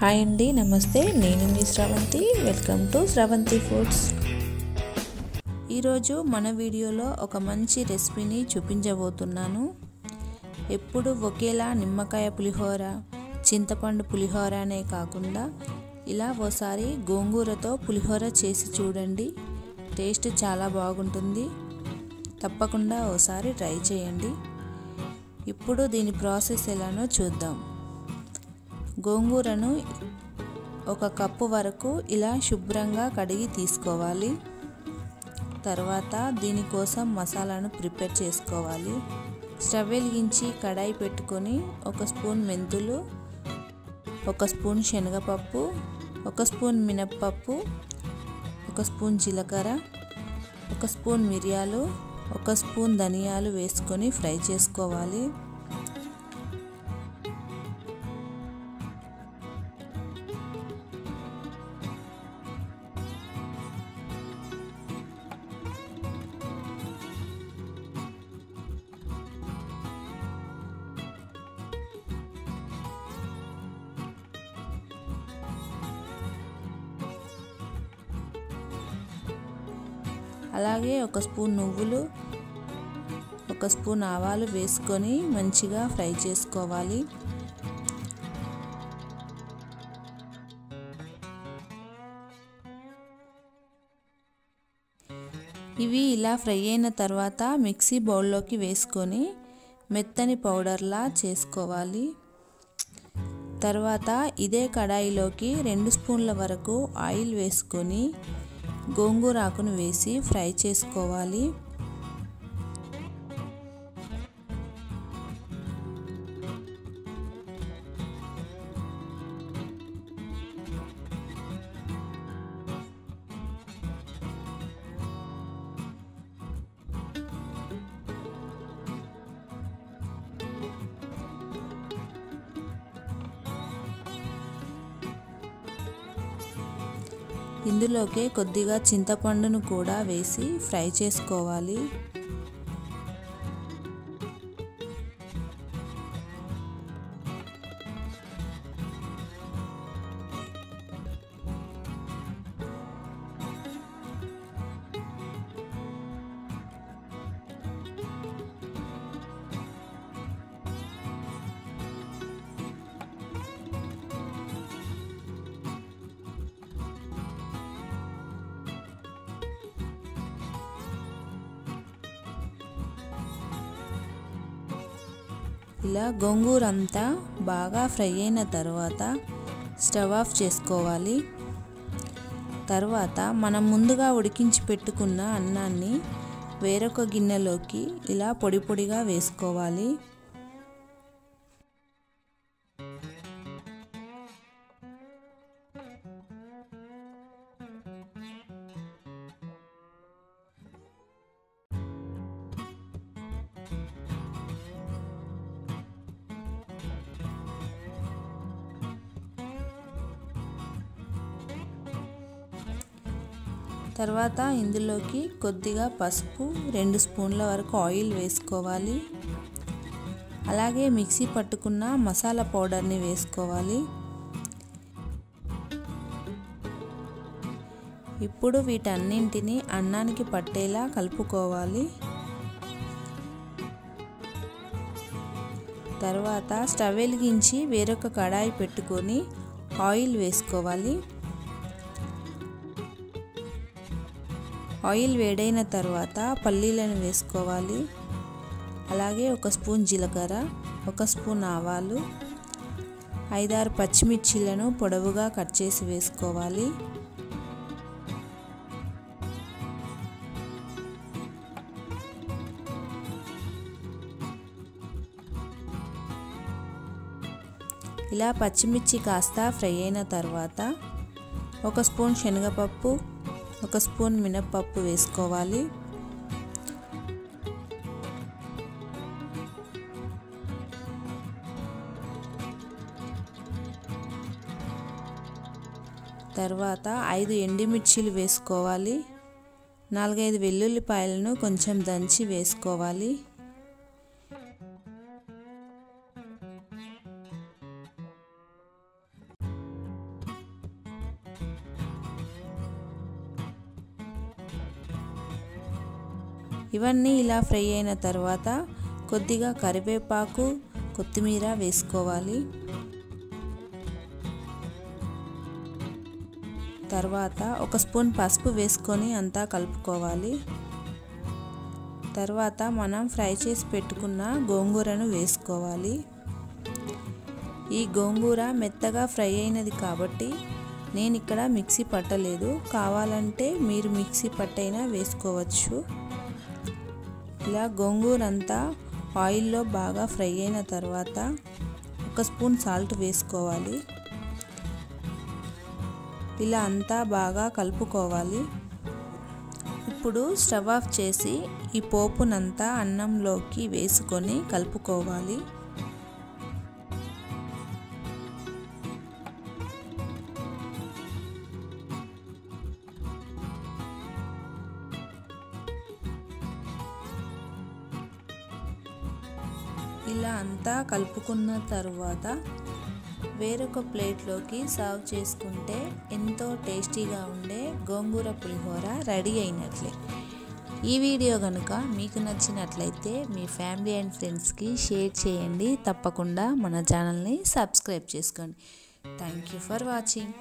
Hi అండి, నమస్తే. నేను మీ Sravanthi. Welcome to Sravanthi foods. ఈరోజు మన వీడియోలో ఒక మంచి రెసిపీని చూపించబోతున్నాను. ఎప్పుడు ఒకేలా నిమ్మకాయ పులిహోర, చింతపండు పులిహోర అనే కాకుండా ఇలా ఓసారి గోంగూరతో పులిహోర చేసి చూడండి. టేస్ట్ చాలా బాగుంటుంది. తప్పకుండా ఓసారి ట్రై చేయండి. ఇప్పుడు దీని ప్రాసెస్ ఎలానో చూద్దాం. గోంగూరను ఒక కప్పు వరకు ఇలా శుభ్రంగా కడిగి తీసుకోవాలి. తర్వాత దీనికోసం మసాలాను ప్రిపేర్ చేసుకోవాలి. స్టవ్ వెలిగించి కడాయి పెట్టుకొని 1 స్పూన్ మెంతులు, 1 స్పూన్ శనగపప్పు, 1 స్పూన్ మినప్పప్పు, 1 స్పూన్ జీలకర్ర, 1 స్పూన్ మిరియాలు, 1 స్పూన్ ధనియాలు వేసుకొని ఫ్రై చేసుకోవాలి. అలాగే 1 స్పూన్ నువ్వులు, 1 స్పూన్ ఆవాలు వేసుకొని మంచిగా ఫ్రై చేసుకోవాలి. ఇవి ఇలా ఫ్రై అయిన తర్వాత మిక్సీ బౌల్లోకి వేసుకొని మెత్తని పౌడర్లా చేసుకోవాలి. తర్వాత ఇదే కడాయిలోకి 2 స్పూన్ల వరకు ఆయిల్ వేసుకొని గోంగూర ఆకును వేసి ఫ్రై చేసుకోవాలి. ఇందులోకి కొద్దిగా చింతపండును కూడా వేసి ఫ్రై చేసుకోవాలి. ఇలా గోంగూర అంతా బాగా ఫ్రై అయిన తర్వాత స్టవ్ ఆఫ్ చేసుకోవాలి. తర్వాత మనం ముందుగా ఉడికించి పెట్టుకున్న అన్నాన్ని వేరొక గిన్నెలోకి ఇలా పొడి పొడిగా వేసుకోవాలి. తర్వాత ఇందులోకి కొద్దిగా పసుపు, 2 స్పూన్ల వరకు ఆయిల్ వేసుకోవాలి. అలాగే మిక్సీ పట్టుకున్న మసాలా పౌడర్ని వేసుకోవాలి. ఇప్పుడు వీటన్నింటినీ అన్నానికి పట్టేలా కలుపుకోవాలి. తర్వాత స్టవ్ వెలిగించి వేరొక కడాయి పెట్టుకొని ఆయిల్ వేసుకోవాలి. ఆయిల్ వేడైన తర్వాత పల్లీలను వేసుకోవాలి. అలాగే 1 స్పూన్ జీలకర్ర, 1 స్పూన్ ఆవాలు, 5-6 పచ్చిమిర్చీలను పొడవుగా కట్ చేసి వేసుకోవాలి. ఇలా పచ్చిమిర్చి కాస్త ఫ్రై అయిన తర్వాత 1 స్పూన్ శనగపప్పు, 1 స్పూన్ మినప్పప్పు వేసుకోవాలి. తర్వాత 5 ఎండుమిర్చీలు వేసుకోవాలి. 4-5 వెల్లుల్లిపాయలను కొంచెం దంచి వేసుకోవాలి. ఇవన్నీ ఇలా ఫ్రై అయిన తర్వాత కొద్దిగా కరివేపాకు, కొత్తిమీర వేసుకోవాలి. తర్వాత 1 స్పూన్ పసుపు వేసుకొని అంతా కలుపుకోవాలి. తర్వాత మనం ఫ్రై చేసి పెట్టుకున్న గోంగూరను వేసుకోవాలి. ఈ గోంగూర మెత్తగా ఫ్రై అయినది కాబట్టి నేను ఇక్కడ మిక్సీ పట్టలేదు, కావాలంటే మీరు మిక్సీ పట్టైనా వేసుకోవచ్చు. ఇలా గోంగూర అంతా ఆయిల్లో బాగా ఫ్రై అయిన తర్వాత 1 స్పూన్ సాల్ట్ వేసుకోవాలి. ఇలా అంతా బాగా కలుపుకోవాలి. ఇప్పుడు స్టవ్ ఆఫ్ చేసి ఈ పోపునంతా అన్నంలోకి వేసుకొని కలుపుకోవాలి. ఇలా అంతా కలుపుకున్న తర్వాత వేరొక ప్లేట్లోకి సర్వ్ చేసుకుంటే ఎంతో టేస్టీగా ఉండే గోంగూర పులిహోర రెడీ అయినట్లే. ఈ వీడియో కనుక మీకు నచ్చినట్లయితే మీ ఫ్యామిలీ అండ్ ఫ్రెండ్స్కి షేర్ చేయండి. తప్పకుండా మన ఛానల్ని సబ్స్క్రైబ్ చేసుకోండి. Thank you for watching.